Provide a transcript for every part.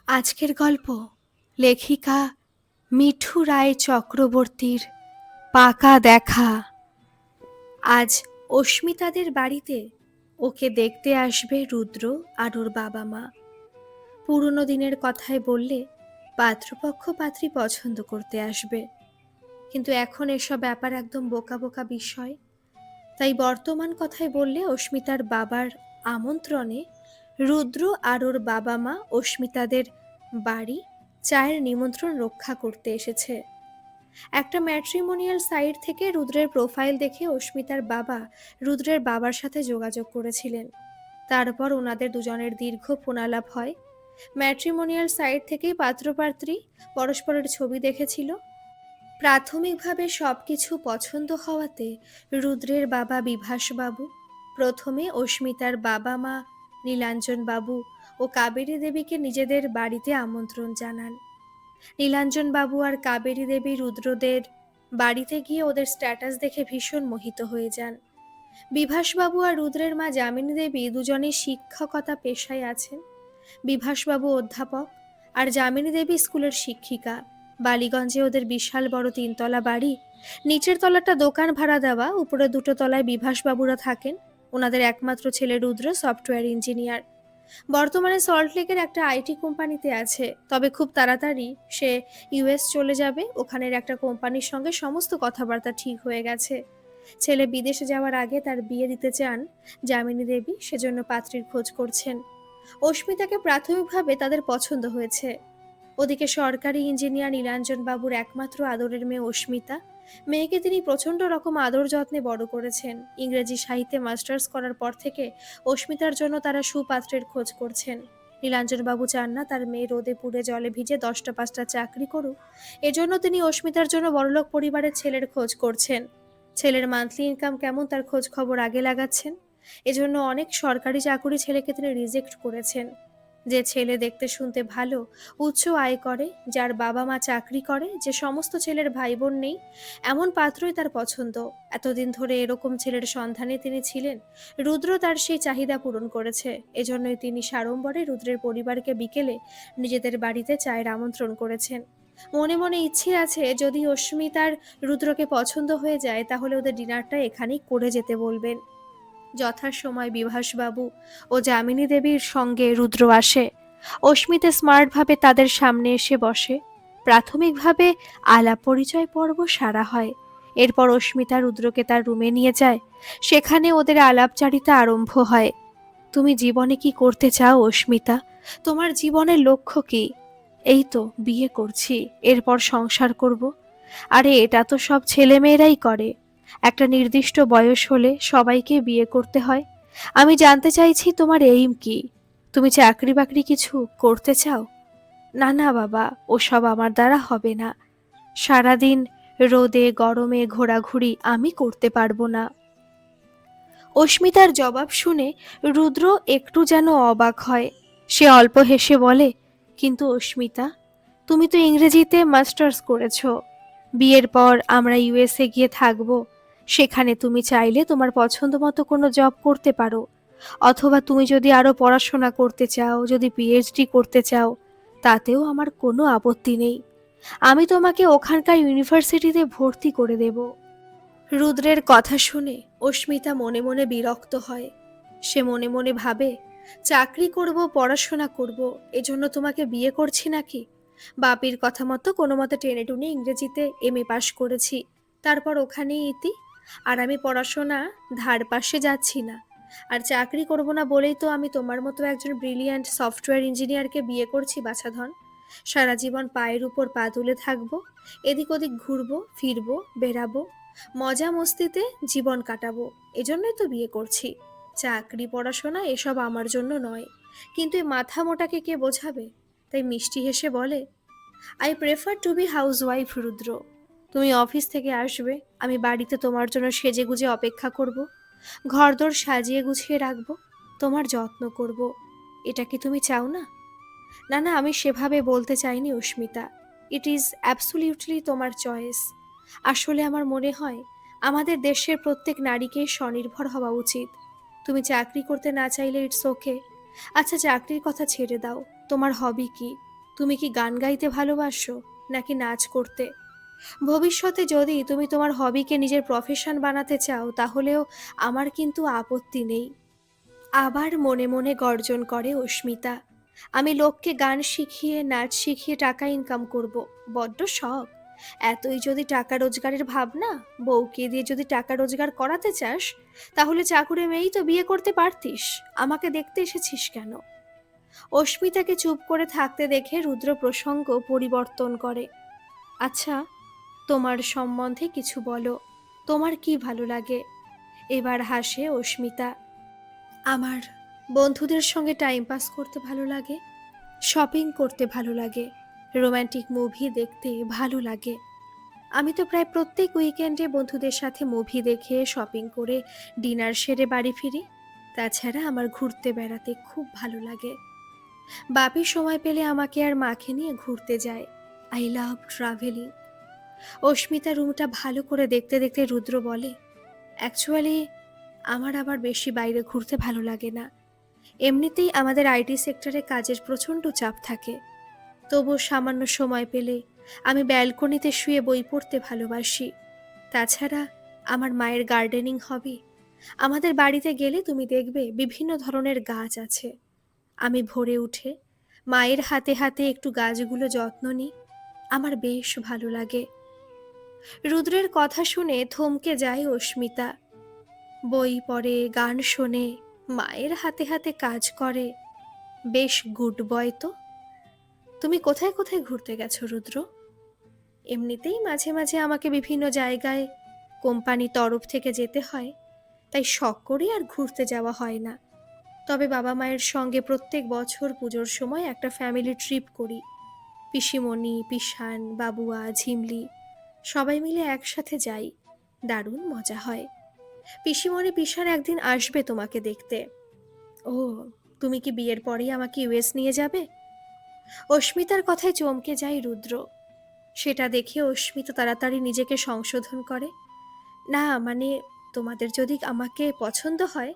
আজকের গল্প লেখিকা মিঠু রায় চক্রবর্তীর পাকা দেখা। আজ অস্মিতাদের বাড়িতে ওকে দেখতে আসবে রুদ্র আর ওর বাবা মা। পুরনো দিনের কথায় বললে পাত্রপক্ষ পাত্রী পছন্দ করতে আসবে, কিন্তু এখন এসব ব্যাপার একদম বোকা বোকা বিষয়। তাই বর্তমান কথায় বললে অস্মিতার বাবার আমন্ত্রণে রুদ্র আর ওর বাবা মা অস্মিতাদের বাড়ি চায়ের নিমন্ত্রণ রক্ষা করতে এসেছে। একটা ম্যাট্রিমোনিয়াল সাইট থেকে রুদ্রের প্রোফাইল দেখে অস্মিতার বাবা রুদ্রের বাবার সাথে যোগাযোগ করেছিলেন। তারপর ওনাদের দুজনের দীর্ঘ ফোনালাপ হয়। ম্যাট্রিমোনিয়াল সাইট থেকেই পাত্রপাত্রী পরস্পরের ছবি দেখেছিল। প্রাথমিকভাবে সবকিছু পছন্দ হওয়াতে রুদ্রের বাবা বিভাসবাবু প্রথমে অস্মিতার বাবা মা নীলাঞ্জন বাবু ও কাবেরী দেবীকে নিজেদের বাড়িতে আমন্ত্রণ জানান। নীলাঞ্জন বাবু আর কাবেরী দেবী রুদ্রদের বাড়িতে গিয়ে ওদের স্ট্যাটাস দেখে ভীষণ মোহিত হয়ে যান। বিভাসবাবু আর রুদ্রের মা যামিনী দেবী দুজনেই শিক্ষকতা পেশায় আছেন। বিভাসবাবু অধ্যাপক আর যামিনী দেবী স্কুলের শিক্ষিকা। বালিগঞ্জে ওদের বিশাল বড় 3 তলা বাড়ি। নিচের তলাটা দোকান ভাড়া দেওয়া, উপরে 2 তলায় বিভাসবাবুরা থাকেন। ওনাদের একমাত্র ছেলে রুদ্র সফটওয়্যার ইঞ্জিনিয়ার। বর্তমানে সল্টলেকের একটা আইটি কোম্পানিতে আছে, তবে খুব তাড়াতাড়ি সে ইউএস চলে যাবে। ওখানের একটা কোম্পানির সঙ্গে সমস্ত কথাবার্তা ঠিক হয়ে গেছে। ছেলে বিদেশে যাওয়ার আগে তার বিয়ে দিতে চান যামিনী দেবী, সেজন্য পাত্রীর খোঁজ করছেন। অস্মিতাকে প্রাথমিকভাবে তাদের পছন্দ হয়েছে। ওদিকে সরকারি ইঞ্জিনিয়ার নীলাঞ্জন বাবুর একমাত্র আদরের মেয়ে অস্মিতা। মেয়েকে তিনি প্রচণ্ড রকম আদর যত্নে বড় করেছেন। ইংরেজি সাহিত্যে মাস্টার্স করার পর থেকে অস্মিতার জন্য তারা সুপাত্রের খোঁজ করছেন। নীলাঞ্জন বাবু চান না তার মেয়ে রোদে পুড়ে জলে ভিজে 10টা 5টা চাকরি করুক। এজন্য তিনি অস্মিতার জন্য বড়লোক পরিবারের ছেলের খোঁজ করছেন। ছেলের মান্থলি ইনকাম কেমন তার খোঁজ খবর আগে লাগাচ্ছেন। এজন্য অনেক সরকারি চাকুরি ছেলেকে তিনি রিজেক্ট করেছেন। যে ছেলে দেখতে শুনতে ভালো, উচ্চ আয় করে, যার বাবা মা চাকরি করে, যে সমস্ত ছেলের ভাই বোন নেই, এমন পাত্রই তার পছন্দ। এতদিন ধরে এরকম ছেলের সন্ধানে তিনি ছিলেন। রুদ্র তার সেই চাহিদা পূরণ করেছে। এজন্যই তিনি সাড়ম্বরে রুদ্রের পরিবারকে বিকেলে নিজেদের বাড়িতে চায়ের আমন্ত্রণ করেছেন। মনে মনে ইচ্ছে আছে যদি অস্মিতার রুদ্রকে পছন্দ হয়ে যায় তাহলে ওদের ডিনারটা এখানেই করে যেতে বলবেন। যথাসময় বিভাসবাবু ও যামিনী দেবীর সঙ্গে রুদ্র আসে। অস্মিতা স্মার্টভাবে তাদের সামনে এসে বসে। প্রাথমিকভাবে আলাপ পরিচয় পর্ব সারা হয়। এরপর অস্মিতা রুদ্রকে তার রুমে নিয়ে যায়। সেখানে ওদের আলাপচারিতা আরম্ভ হয়। তুমি জীবনে কি করতে চাও অস্মিতা? তোমার জীবনের লক্ষ্য কি? এই তো বিয়ে করছি, এরপর সংসার করব। আরে এটা তো সব ছেলেমেয়েরাই করে। একটা নির্দিষ্ট বয়স হলে সবাইকে বিয়ে করতে হয়। আমি জানতে চাইছি তোমার এইম কি? তুমি চাকরি বাকরি কিছু করতে চাও? না না বাবা, ওসব আমার দ্বারা হবে না। সারাদিন রোদে গরমে ঘোরাঘুরি আমি করতে পারবো না। অস্মিতার জবাব শুনে রুদ্র একটু যেন অবাক হয়। সে অল্প হেসে বলে, কিন্তু অস্মিতা, তুমি তো ইংরেজিতে মাস্টার্স করেছো। বিয়ের পর আমরা ইউএসএ গিয়ে থাকবো। সেখানে তুমি চাইলে তোমার পছন্দ মতো কোনো জব করতে পারো। অথবা তুমি যদি আরো পড়াশোনা করতে চাও, যদি পিএইচডি করতে চাও, তাতেও আমার কোনো আপত্তি নেই। আমি তোমাকে ওখানকার ইউনিভার্সিটিতে ভর্তি করে দেব। রুদ্রের কথা শুনে অস্মিতা মনে মনে বিরক্ত হয়। সে মনে মনে ভাবে, চাকরি করব, পড়াশোনা করব, এজন্য তোমাকে বিয়ে করছি নাকি? বাপির কথা মতো কোনো মতে টেনে টুনে ইংরেজিতে এমএ পাশ করেছি, তারপর ওখানেই ইতি। আর আমি পড়াশোনা ধার পাশে যাচ্ছি না। আর চাকরি করব না বলেই তো আমি তোমার মতো একজন ব্রিলিয়ান্ট সফটওয়্যার ইঞ্জিনিয়ারকে বিয়ে করছি বাছাধন। সারা জীবন পায়ের উপর পা তুলে থাকবো, এদিক ওদিক ঘুরবো ফিরবো, বেড়াবো, মজা মস্তিতে জীবন কাটাবো। এজন্যই তো বিয়ে করছি। চাকরি পড়াশোনা এসব আমার জন্য নয়। কিন্তু এই মাথা মোটাকে কে বোঝাবে? তাই মিষ্টি হেসে বলে, I prefer to be housewife Rudra. তুমি অফিস থেকে আসবে, আমি বাড়িতে তোমার জন্য সেজে গুজে অপেক্ষা করব, ঘরদোর সাজিয়ে গুছিয়ে রাখবো, তোমার যত্ন করব। এটা কি তুমি চাও না? না না, আমি সেভাবে বলতে চাইনি অস্মিতা। ইট ইজ অ্যাবসলিউটলি তোমার চয়েস। আসলে আমার মনে হয় আমাদের দেশের প্রত্যেক নারীকেই স্বনির্ভর হওয়া উচিত। তুমি চাকরি করতে না চাইলে ইটস ওকে। আচ্ছা চাকরির কথা ছেড়ে দাও, তোমার হবি কি? তুমি কি গান গাইতে ভালোবাসো নাকি নাচ করতে? ভবিষ্যতে যদি তুমি তোমার হবিকে নিজের প্রফেশন বানাতে চাও তাহলেও আমার কিন্তু আপত্তি নেই। আবার মনে মনে গর্জন করে অস্মিতা, আমি লোককে গান শিখিয়ে নাচ শিখিয়ে টাকা ইনকাম করব, বড্ড শখ। এতই যদি টাকা রোজগারের ভাবনা, বউকে দিয়ে যদি টাকা রোজগার করাতে চাস, তাহলে চাকুরে মেয়েই তো বিয়ে করতে পারতিস। আমাকে দেখতে এসেছিস কেন? অস্মিতাকে চুপ করে থাকতে দেখে রুদ্র প্রসঙ্গ পরিবর্তন করে। আচ্ছা, তোমার সম্বন্ধে কিছু বলো, তোমার কি ভালো লাগে? এবার হাসে অস্মিতা। আমার বন্ধুদের সঙ্গে টাইম পাস করতে ভালো লাগে, শপিং করতে ভালো লাগে, রোমান্টিক মুভি দেখতে ভালো লাগে। আমি তো প্রায় প্রত্যেক উইকেন্ডে বন্ধুদের সাথে মুভি দেখে শপিং করে ডিনার সেরে বাড়ি ফিরি। তাছাড়া আমার ঘুরতে বেড়াতে খুব ভালো লাগে। বাপি সময় পেলে আমাকে আর মাকে নিয়ে ঘুরতে যায়। I love travelling. অস্মিতা রুমটা ভালো করে দেখতে দেখতে রুদ্র বলে, অ্যাকচুয়ালি আমার আবার বেশি বাইরে ঘুরতে ভালো লাগে না। এমনিতেই আমাদের আইটি সেক্টরে কাজের প্রচণ্ড চাপ থাকে। তবু সামান্য সময় পেলে আমি ব্যালকনিতে শুয়ে বই পড়তে ভালোবাসি। তাছাড়া আমার মায়ের গার্ডেনিং হবি। আমাদের বাড়িতে গেলে তুমি দেখবে বিভিন্ন ধরনের গাছ আছে। আমি ভোরে উঠে মায়ের হাতে হাতে একটু গাছগুলো যত্ন নিই। আমার বেশ ভালো লাগে। রুদ্রের কথা শুনে থমকে যায় অস্মিতা। বই পড়ে, গান শোনে, মায়ের হাতে হাতে কাজ করে, বেশ গুড বয় তো। তুমি কোথায় কোথায় ঘুরতে গেছো রুদ্র? এমনিতেই মাঝে মাঝে আমাকে বিভিন্ন জায়গায় কোম্পানি তরফ থেকে যেতে হয়, তাই শখ করে আর ঘুরতে যাওয়া হয় না। তবে বাবা মায়ের সঙ্গে প্রত্যেক বছর পুজোর সময় একটা ফ্যামিলি ট্রিপ করি। পিসিমণি, পিসান, বাবুয়া, ঝিমলি সবাই মিলে একসাথে যাই। দারুণ মজা হয়। পিসিমণি পিসান একদিন আসবে তোমাকে দেখতে। ও, তুমি কি বিয়ের পরেই আমাকে ইউএস নিয়ে যাবে? অস্মিতার কথায় চমকে যায় রুদ্র। সেটা দেখে অস্মিতা তাড়াতাড়ি নিজেকে সংশোধন করে। না মানে, তোমাদের যদি আমাকে পছন্দ হয়,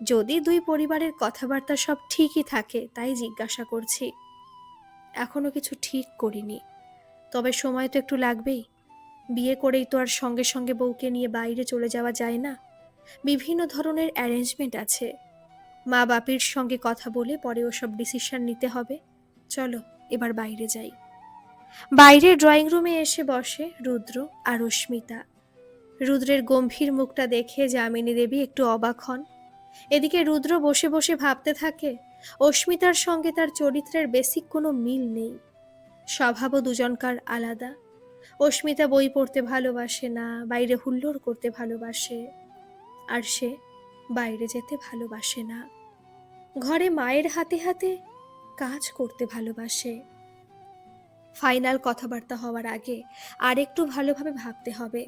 যদি দুই পরিবারের কথাবার্তা সব ঠিকই থাকে, তাই জিজ্ঞাসা করছি। এখনো কিছু ঠিক করিনি, তবে সময় তো একটু লাগবেই। বিয়ে করেই তো আর সঙ্গে সঙ্গে বউকে নিয়ে বাইরে চলে যাওয়া যায় না। বিভিন্ন ধরনের অ্যারেঞ্জমেন্ট আছে। মা বাপির সঙ্গে কথা বলে পরে ওসব ডিসিশন নিতে হবে। চলো এবার বাইরে যাই। বাইরে ড্রয়িং রুমে এসে বসে রুদ্র আর অস্মিতা। রুদ্রের গম্ভীর মুখটা দেখে যামিনী দেবী একটু অবাক হন। এদিকে রুদ্র বসে বসে ভাবতে থাকে, অস্মিতার সঙ্গে তার চরিত্রের বেসিক কোনো মিল নেই। স্বভাবও দুজনকার আলাদা। অস্মিতা বই পড়তে ভালোবাসে না, বাইরে হুল্লোড় করতে ভালোবাসে। আর সে বাইরে যেতে ভালোবাসে না, ঘরে মায়ের হাতে হাতে কাজ করতে ভালোবাসে। ফাইনাল কথাবার্তা হওয়ার আগে আর একটু ভালোভাবে ভাবতে হবে।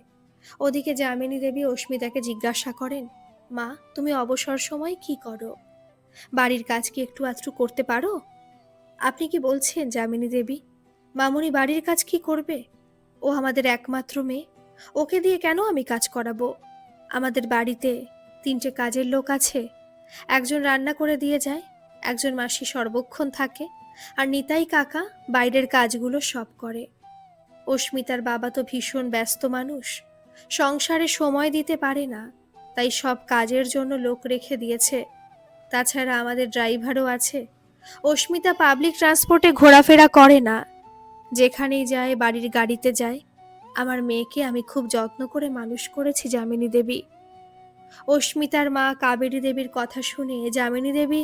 ওদিকে যামিনী দেবী অস্মিতাকে জিজ্ঞাসা করেন, মা তুমি অবসর সময় কি করো? বাড়ির কাজ কি একটু আধটু করতে পারো? আপনি কি বলছেন যামিনী দেবী? মামুনি বাড়ির কাজ কি করবে? ও আমাদের একমাত্র মেয়ে, ওকে দিয়ে কেন আমি কাজ করাবো? আমাদের বাড়িতে 3টে কাজের লোক আছে। একজন রান্না করে দিয়ে যায়, একজন মাসি সর্বক্ষণ থাকে, আর নিতাই কাকা বাইরের কাজগুলো সব করে। অস্মিতার বাবা তো ভীষণ ব্যস্ত মানুষ, সংসারে সময় দিতে পারে না, তাই সব কাজের জন্য লোক রেখে দিয়েছে। তাছাড়া আমাদের ড্রাইভারও আছে। অস্মিতা পাবলিক ট্রান্সপোর্টে ঘোরাফেরা করে না, যেখানেই যায় বাড়ির গাড়িতে যায়। আমার মেয়েকে আমি খুব যত্ন করে মানুষ করেছি যামিনী দেবী। অস্মিতার মা কাবেরী দেবীর কথা শুনে যামিনী দেবী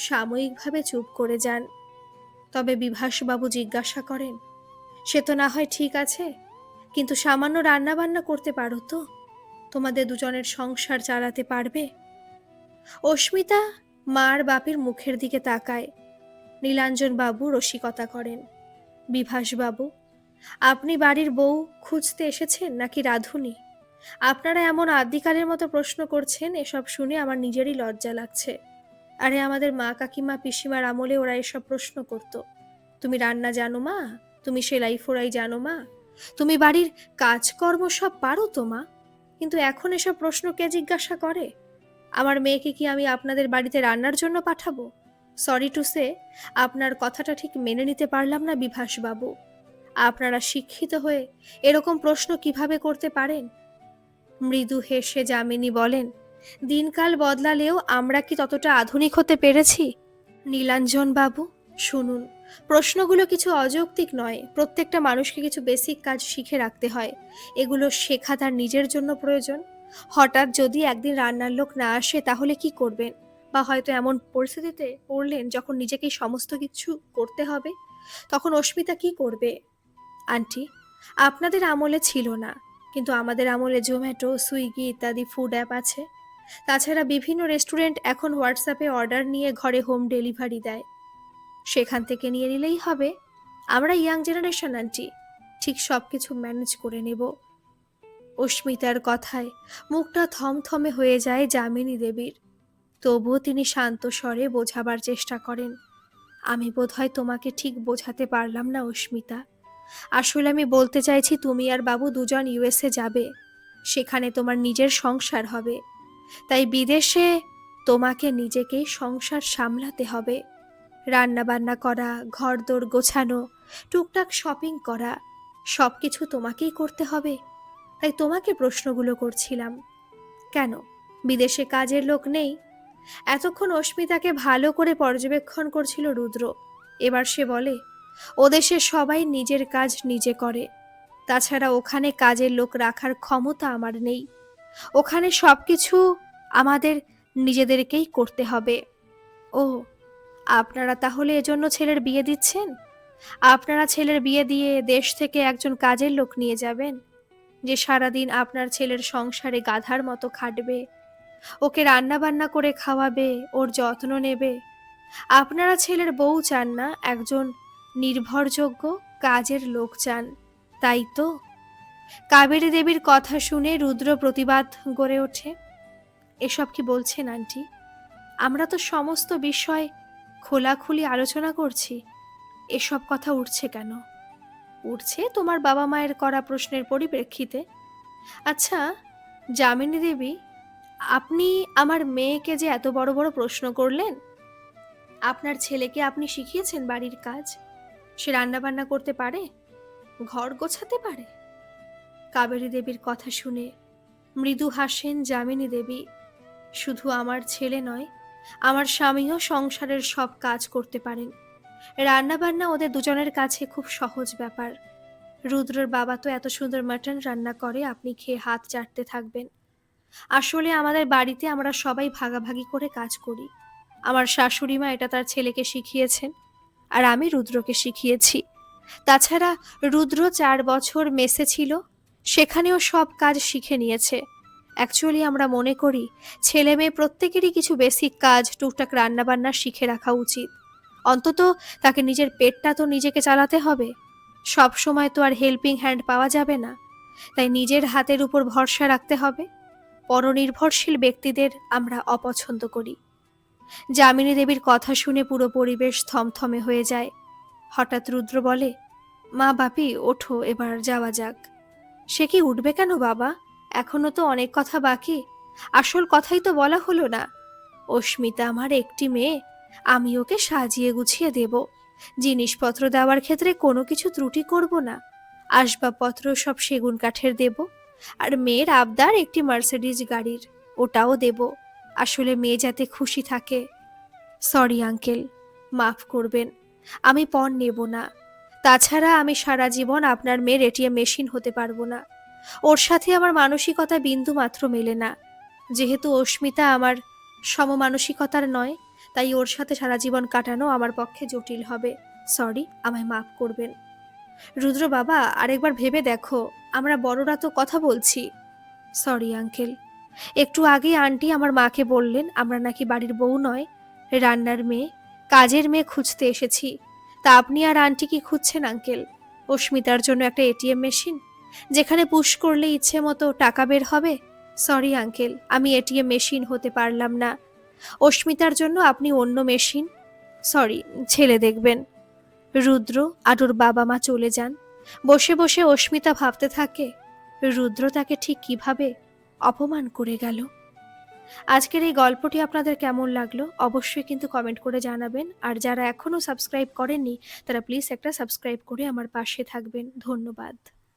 সাময়িকভাবে চুপ করে যান। তবে বিভাসবাবু জিজ্ঞাসা করেন, সে তো না হয় ঠিক আছে, কিন্তু সামান্য রান্না বান্না করতে পারো তো? তোমাদের দুজনের সংসার চালাতে পারবে? অস্মিতা মার বাপের মুখের দিকে তাকায়। নীলাঞ্জন বাবু রসিকতা করেন, বিভাসবাবু আপনি বাড়ির বউ খুঁজতে এসেছেন নাকি রাঁধুনি? আপনারা এমন আদিকালের মতো প্রশ্ন করছেন, এসব শুনে আমার নিজেরই লজ্জা লাগছে। আরে আমাদের মা কাকিমা পিসিমার আমলে ওরা এসব প্রশ্ন করত, তুমি রান্না জানো মা? তুমি সেলাই ফোড়াই জানো মা? তুমি বাড়ির কাজকর্ম সব পারো তো মা? কিন্তু এখন এসব প্রশ্ন কে জিজ্ঞাসা করে? আমার মেয়েকে কি আমি আপনাদের বাড়িতে রান্নার জন্য পাঠাবো? সরি টু সে, আপনার কথাটা ঠিক মেনে নিতে পারলাম না বিভাসবাবু। আপনারা শিক্ষিত হয়ে এরকম প্রশ্ন কিভাবে করতে পারেন? মৃদু হেসে যামিনী বলেন, দিনকাল বদলালেও আমরা কি ততটা আধুনিক হতে পেরেছি? নীলাঞ্জন বাবু, শুনুন, প্রশ্নগুলো কিছু অযৌক্তিক নয়। প্রত্যেকটা মানুষকে কিছু বেসিক কাজ শিখে রাখতে হয়। এগুলো শেখা তার নিজের জন্য প্রয়োজন। হঠাৎ যদি একদিন রান্নার লোক না আসে তাহলে কি করবেন? বা হয়তো এমন পরিস্থিতিতে পড়লেন যখন নিজেকেই সমস্ত কিছু করতে হবে, তখন অস্মিতা কি করবে? আন্টি, আপনাদের আমলে ছিল না, কিন্তু আমাদের আমলে জোম্যাটো, সুইগি ইত্যাদি ফুড অ্যাপ আছে। তাছাড়া বিভিন্ন রেস্টুরেন্ট এখন হোয়াটসঅ্যাপে অর্ডার নিয়ে ঘরে হোম ডেলিভারি দেয়। সেখান থেকে নিয়ে নিলেই হবে। আমরা ইয়াং জেনারেশন আন্টি, ঠিক সব কিছু ম্যানেজ করে নেব। অস্মিতার কথায় মুখটা থমথমে হয়ে যায় যামিনী দেবীর। তবুও তিনি শান্ত স্বরে বোঝাবার চেষ্টা করেন। আমি বোধহয় তোমাকে ঠিক বোঝাতে পারলাম না অস্মিতা। আসলে আমি বলতে চাইছি, তুমি আর বাবু দুজন ইউএসএ যাবে। সেখানে তোমার নিজের সংসার হবে। তাই বিদেশে তোমাকে নিজেকেই সংসার সামলাতে হবে। রান্না বান্না করা, ঘরদোর গোছানো, টুকটাক শপিং করা, সব কিছু তোমাকেই করতে হবে। তাই তোমাকে প্রশ্নগুলো করছিলাম। কেন, বিদেশে কাজের লোক নেই? এতক্ষণ অস্মিতাকে ভালো করে পর্যবেক্ষণ করছিল রুদ্র। এবার সে বলে, ওদেশে সবাই নিজের কাজ নিজে করে। তাছাড়া ওখানে কাজের লোক রাখার ক্ষমতা আমার নেই। ওখানে সবকিছু আমাদের নিজেদেরকেই করতে হবে। ও, আপনারা তাহলে এজন্য ছেলের বিয়ে দিচ্ছেন? আপনারা ছেলের বিয়ে দিয়ে দেশ থেকে একজন কাজের লোক নিয়ে যাবেন, যে সারাদিন আপনার ছেলের সংসারে গাধার মতো খাটবে, ওকে রান্না বান্না করে খাওয়াবে, ওর যত্ন নেবে। আপনারা ছেলের বউ চান না, একজন নির্ভরযোগ্য কাজের লোক চান, তাই তো? কাবেরী দেবীর কথা শুনে রুদ্র প্রতিবাদ গড়ে ওঠে। এসব কি বলছেন আন্টি? আমরা তো সমস্ত বিষয় খোলাখুলি আলোচনা করছি। এসব কথা উঠছে কেন? উঠছে তোমার বাবা মায়ের করা প্রশ্নের পরিপ্রেক্ষিতে। আচ্ছা যামিনী দেবী, আপনি আমার মেয়েকে যে এত বড় বড় প্রশ্ন করলেন, আপনার ছেলেকে আপনি শিখিয়েছেন বাড়ির কাজ? সে রান্না বান্না করতে পারে? ঘর গোছাতে পারে? কাবেরী দেবীর কথা শুনে মৃদু হাসেন যামিনী দেবী। শুধু আমার ছেলে নয়, আমার স্বামীও সংসারের সব কাজ করতে পারেন। রান্নাবান্না ওদের দুজনের কাছে খুব সহজ ব্যাপার। রুদ্রর বাবা তো এত সুন্দর মাটন রান্না করে, আপনি খেয়ে হাত চাটতে থাকবেন। আসলে আমাদের বাড়িতে আমরা সবাই ভাগাভাগি করে কাজ করি। আমার শাশুড়ি মা এটা তার ছেলেকে শিখিয়েছেন, আর আমি রুদ্রকে শিখিয়েছি। তাছাড়া রুদ্র 4 বছর মেসে ছিল, সেখানেও সব কাজ শিখে নিয়েছে। অ্যাকচুয়ালি আমরা মনে করি ছেলে মেয়ে প্রত্যেকেরই কিছু বেসিক কাজ, টুকটাক রান্নাবান্না শিখে রাখা উচিত। অন্তত তাকে নিজের পেটটা তো নিজেকে চালাতে হবে। সব সময় তো আর হেল্পিং হ্যান্ড পাওয়া যাবে না। তাই নিজের হাতের উপর ভরসা রাখতে হবে। পরনির্ভরশীল ব্যক্তিদের আমরা অপছন্দ করি। যামিনী দেবীর কথা শুনে পুরো পরিবেশ থমথমে হয়ে যায়। হঠাৎ রুদ্র বলে, মা বাপি ওঠো, এবার যাওয়া যাক। সে কি উঠবে কেন বাবা? এখনো তো অনেক কথা বাকি। আসল কথাই তো বলা হলো না। অস্মিতা আমার একটি মেয়ে, আমি ওকে সাজিয়ে গুছিয়ে দেব। জিনিসপত্র দেওয়ার ক্ষেত্রে কোনো কিছু ত্রুটি করব না। আসবাবপত্র সব সেগুন কাঠের দেব। আর মেয়ের আবদার একটি মার্সিডিজ গাড়ির, ওটাও দেব। আসলে মেয়ে যাতে খুশি থাকে। সরি আঙ্কেল, মাফ করবেন, আমি পণ নেব না। তাছাড়া আমি সারা জীবন আপনার মেয়ের এটিএম মেশিন হতে পারবো না। ওর সাথে আমার মানসিকতা বিন্দু মাত্র মেলে না। যেহেতু অস্মিতা আমার সমমানসিকতার নয়, তাই ওর সাথে সারা জীবন কাটানো আমার পক্ষে জটিল হবে। সরি, আমায় মাফ করবেন। রুদ্র বাবা, আরেকবার ভেবে দেখো, আমরা বড়রা তো কথা বলছি। সরি আঙ্কেল, একটু আগে আন্টি আমার মাকে বললেন আমরা নাকি বাড়ির বউ নয়, রান্নার মেয়ে, কাজের মেয়ে খুঁজতে এসেছি। তা আপনি আর আন্টি কি খুঁজছেন আঙ্কেল? অস্মিতার জন্য একটা এটিএম মেশিন, যেখানে পুশ করলে ইচ্ছে মতো টাকা বের হবে? সরি আঙ্কেল, আমি এটিএম মেশিন হতে পারলাম না। অস্মিতার জন্য আপনি অন্য মেশিন, সরি, ছেলে দেখবেন। রুদ্র আর ওর বাবা মা চলে যান। বসে বসে অস্মিতা ভাবতে থাকে রুদ্র তাকে ঠিক কিভাবে অপমান করে গেল। আজকের এই গল্পটি আপনাদের কেমন লাগলো অবশ্যই কিন্তু কমেন্ট করে জানাবেন। আর যারা এখনও সাবস্ক্রাইব করেননি তারা প্লিজ একটা সাবস্ক্রাইব করে আমার পাশে থাকবেন। ধন্যবাদ।